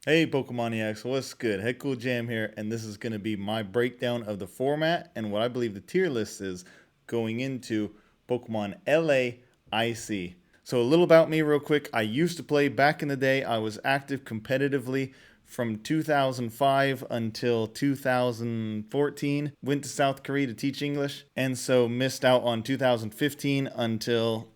Hey Pokemaniacs, what's good? Head Cool Jam here, and this is going to be my breakdown of the format and what I believe the tier list is going into Pokemon LAIC. So a little about me real quick. I used to play back in the day. I was active competitively from 2005 until 2014. Went to South Korea to teach English, and so missed out on 2015 until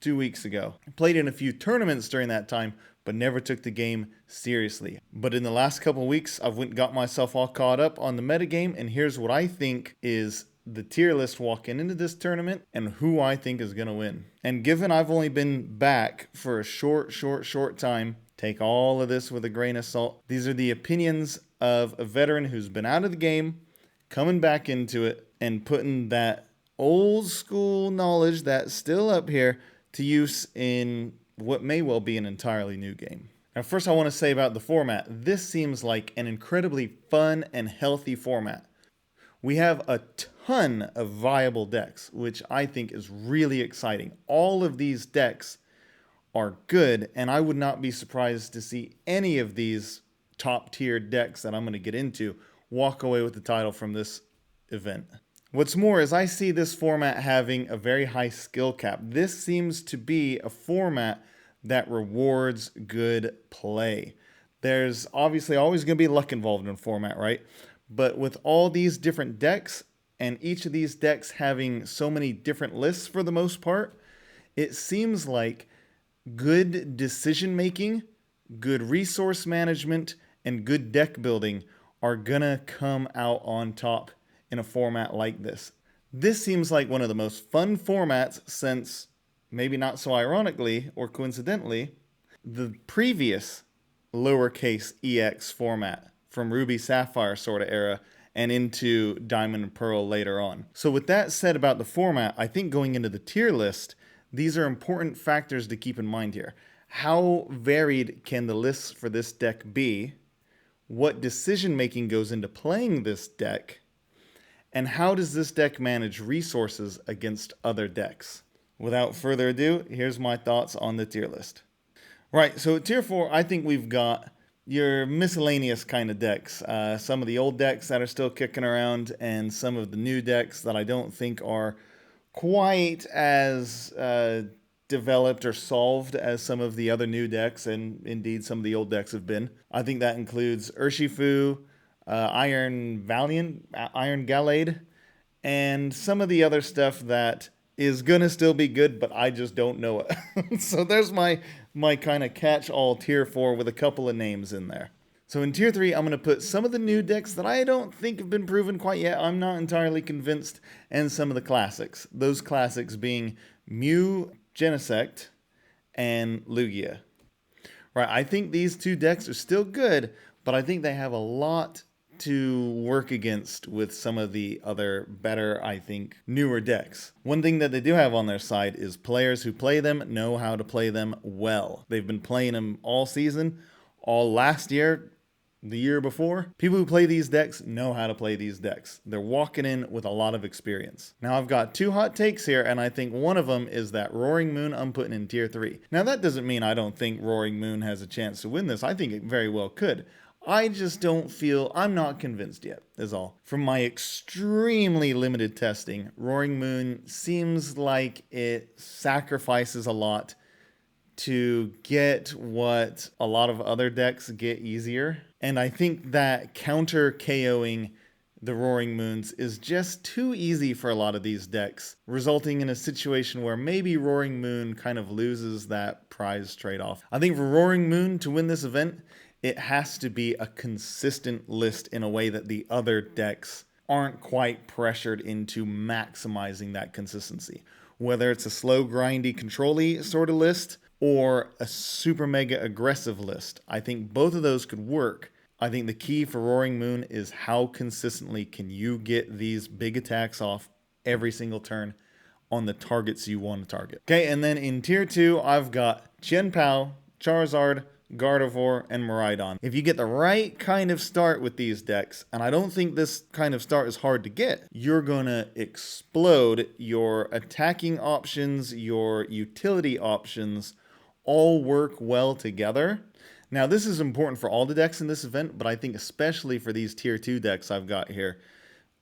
2 weeks ago. I played in a few tournaments during that time, but never took the game seriously. But in the last couple of weeks, I've went and got myself all caught up on the metagame, and here's what I think is the tier list walking into this tournament and who I think is going to win. And given I've only been back for a short time, take all of this with a grain of salt. These are the opinions of a veteran who's been out of the game, coming back into it, and putting that old school knowledge that's still up here to use in what may well be an entirely new game. Now, first, I want to say about the format. This seems like an incredibly fun and healthy format. We have a ton of viable decks, which I think is really exciting. All of these decks are good, and I would not be surprised to see any of these top tier decks that I'm going to get into walk away with the title from this event. What's more is I see this format having a very high skill cap. This seems to be a format that rewards good play. There's obviously always going to be luck involved in a format, right? But with all these different decks, and each of these decks having so many different lists for the most part, it seems like good decision making, good resource management, and good deck building are going to come out on top in a format like this. This seems like one of the most fun formats since, maybe not so ironically or coincidentally, the previous lowercase EX format from Ruby Sapphire sort of era and into Diamond and Pearl later on. So with that said about the format, I think going into the tier list, these are important factors to keep in mind here. How varied can the lists for this deck be? What decision making goes into playing this deck? And how does this deck manage resources against other decks? Without further ado, here's my thoughts on the tier list. Right, so at tier 4, I think we've got your miscellaneous kind of decks. Some of the old decks that are still kicking around, and some of the new decks that I don't think are quite as developed or solved as some of the other new decks, and indeed some of the old decks have been. I think that includes Urshifu, Iron Valiant, Iron Gallade, and some of the other stuff that is gonna still be good, but I just don't know it. So there's my kind of catch-all tier 4 with a couple of names in there. So in tier 3, I'm gonna put some of the new decks that I don't think have been proven quite yet. I'm not entirely convinced, and some of the classics. Those classics being Mew, Genesect, and Lugia. Right, I think these two decks are still good, but I think they have a lot to work against with some of the other better, I think, newer decks. One thing that they do have on their side is players who play them know how to play them well. They've been playing them all season, all last year, the year before. People who play these decks know how to play these decks. They're walking in with a lot of experience. Now I've got two hot takes here, and I think one of them is that Roaring Moon I'm putting in tier 3. Now that doesn't mean I don't think Roaring Moon has a chance to win this. I think it very well could. I just don't feel, I'm not convinced yet, is all. From my extremely limited testing, Roaring Moon seems like it sacrifices a lot to get what a lot of other decks get easier. And I think that counter KOing the Roaring Moons is just too easy for a lot of these decks, resulting in a situation where maybe Roaring Moon kind of loses that prize trade-off. I think for Roaring Moon to win this event, it has to be a consistent list in a way that the other decks aren't quite pressured into maximizing that consistency. Whether it's a slow, grindy, control-y sort of list or a super mega aggressive list, I think both of those could work. I think the key for Roaring Moon is how consistently can you get these big attacks off every single turn on the targets you want to target. Okay, and then in tier 2, I've got Chien-Pao, Charizard, Gardevoir, and Miraidon. If you get the right kind of start with these decks, and I don't think this kind of start is hard to get, you're gonna explode. Your attacking options, your utility options all work well together. Now, this is important for all the decks in this event, but I think especially for these tier 2 decks I've got here.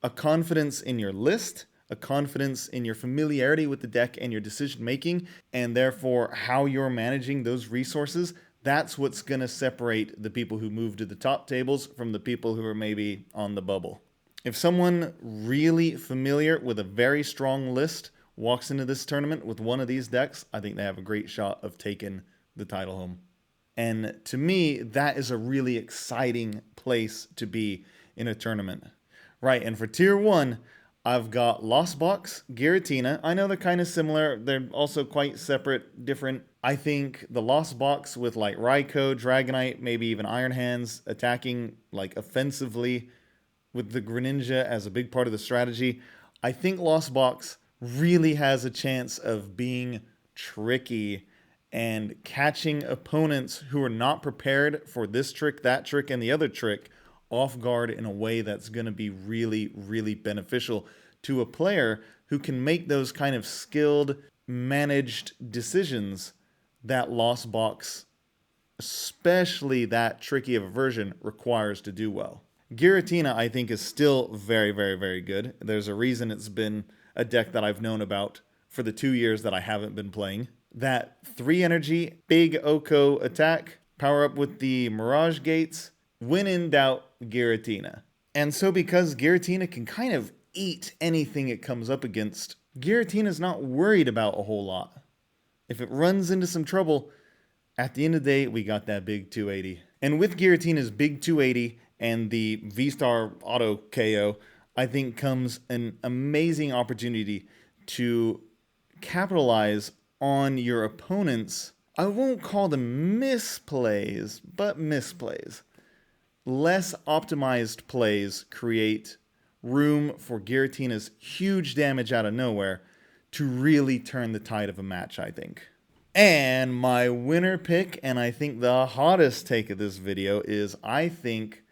A confidence in your list, a confidence in your familiarity with the deck and your decision making, and therefore how you're managing those resources. That's what's going to separate the people who move to the top tables from the people who are maybe on the bubble. If someone really familiar with a very strong list walks into this tournament with one of these decks, I think they have a great shot of taking the title home. And to me, that is a really exciting place to be in a tournament. Right, and for Tier 1, I've got Lost Box, Giratina. I know they're kind of similar. They're also quite separate, different. I think the Lost Box with like Raikou, Dragonite, maybe even Iron Hands, attacking like offensively with the Greninja as a big part of the strategy. I think Lost Box really has a chance of being tricky and catching opponents who are not prepared for this trick, that trick, and the other trick off guard in a way that's going to be really, really beneficial to a player who can make those kind of skilled, managed decisions that Lost Box, especially that tricky of a version, requires to do well. Giratina, I think, is still very, very, very good. There's a reason it's been a deck that I've known about for the 2 years that I haven't been playing. That 3 energy, big Oko attack, power up with the Mirage Gates. When in doubt, Giratina. And so because Giratina can kind of eat anything it comes up against, Giratina's not worried about a whole lot. If it runs into some trouble, at the end of the day, we got that big 280. And with Giratina's big 280 and the V-Star auto KO, I think comes an amazing opportunity to capitalize on your opponent's, I won't call them misplays, but misplays. Less optimized plays create room for Giratina's huge damage out of nowhere to really turn the tide of a match, I think. And my winner pick, and I think the hottest take of this video, is I think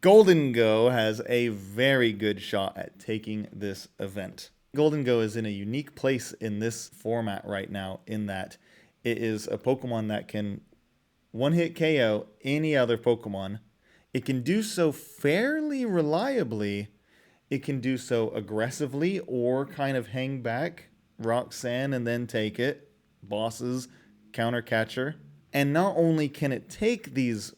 Golden Go has a very good shot at taking this event. Golden Go is in a unique place in this format right now in that it is a Pokemon that can one-hit KO any other Pokemon. It can do so fairly reliably. It can do so aggressively or kind of hang back, Roxanne, and then take it. Bosses, counter catcher. And not only can it take these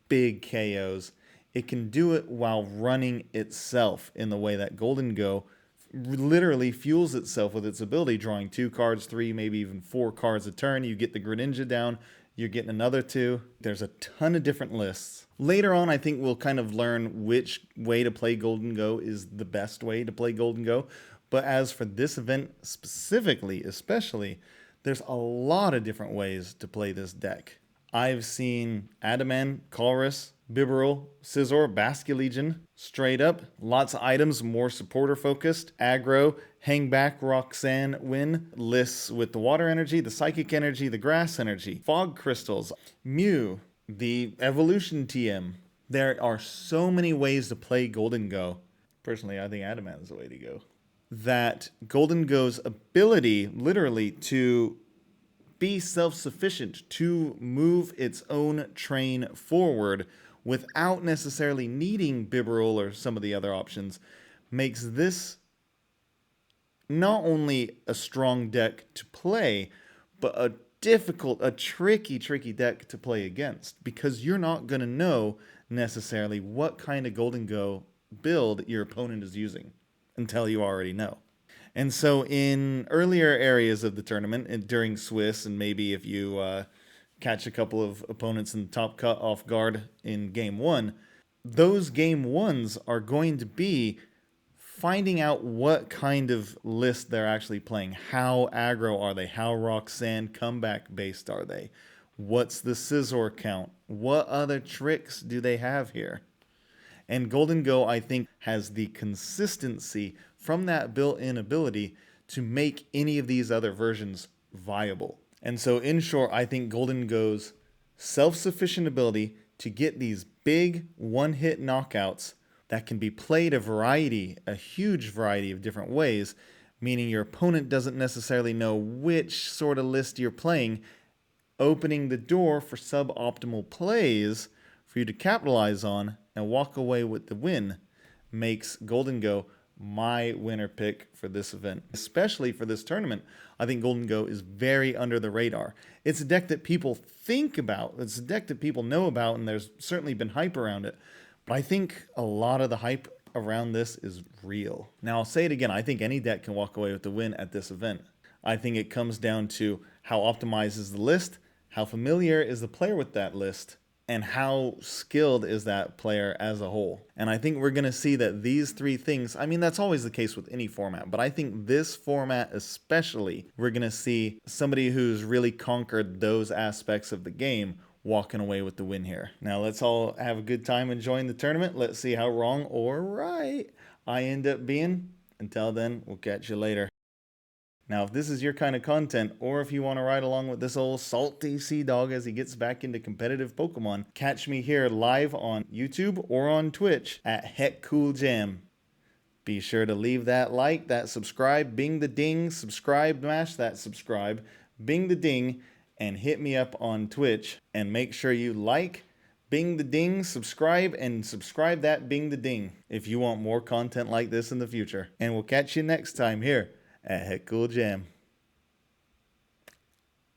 big KOs, it can do it while running itself in the way that Golden Go literally fuels itself with its ability, drawing 2 cards, 3, maybe even 4 cards a turn. You get the Greninja down, you're getting another 2. There's a ton of different lists. Later on, I think we'll kind of learn which way to play Golden Go is the best way to play Golden Go. But as for this event specifically, especially, there's a lot of different ways to play this deck. I've seen Adaman, Colress, Bibarel, Scizor, Basculegion, straight up. Lots of items, more supporter focused. Aggro, hang back, Roxanne win. Lists with the water energy, the psychic energy, the grass energy. Fog crystals, Mew, the evolution TM. There are so many ways to play Golden Go. Personally, I think Adaman is the way to go. That Golden Go's ability, literally, to be self-sufficient, to move its own train forward without necessarily needing Bibarel or some of the other options, makes this not only a strong deck to play, but a tricky deck to play against, because you're not going to know necessarily what kind of Golden Go build your opponent is using until you already know. And so in earlier areas of the tournament, and during Swiss, and maybe if you catch a couple of opponents in the top cut off guard in game 1, those game 1s are going to be finding out what kind of list they're actually playing. How aggro are they? How Roxanne comeback based are they? What's the Scizor count? What other tricks do they have here? And Golden Go, I think, has the consistency from that built-in ability to make any of these other versions viable. And so, in short, I think Golden Go's self-sufficient ability to get these big one-hit knockouts that can be played a huge variety of different ways, meaning your opponent doesn't necessarily know which sort of list you're playing opening the door for suboptimal plays for you to capitalize on and walk away with the win makes Golden Go my winner pick for this event, especially for this tournament. I think Golden Go is very under the radar. It's a deck that people think about, it's a deck that people know about, and there's certainly been hype around it. But I think a lot of the hype around this is real. Now, I'll say it again, I think any deck can walk away with the win at this event. I think it comes down to how optimized is the list, how familiar is the player with that list, and how skilled is that player as a whole. And I think we're going to see that these three things, I mean, that's always the case with any format, but I think this format especially, we're going to see somebody who's really conquered those aspects of the game walking away with the win here. Now let's all have a good time enjoying the tournament. Let's see how wrong or right I end up being. Until then, we'll catch you later. Now, if this is your kind of content, or if you want to ride along with this old salty sea dog as he gets back into competitive Pokemon, catch me here live on YouTube or on Twitch at Heck Cool Jam. Be sure to leave that like, that subscribe, bing the ding, subscribe, mash that subscribe, bing the ding, and hit me up on Twitch. And make sure you like, bing the ding, subscribe, and subscribe that bing the ding if you want more content like this in the future. And we'll catch you next time here at Heck Cool Jam.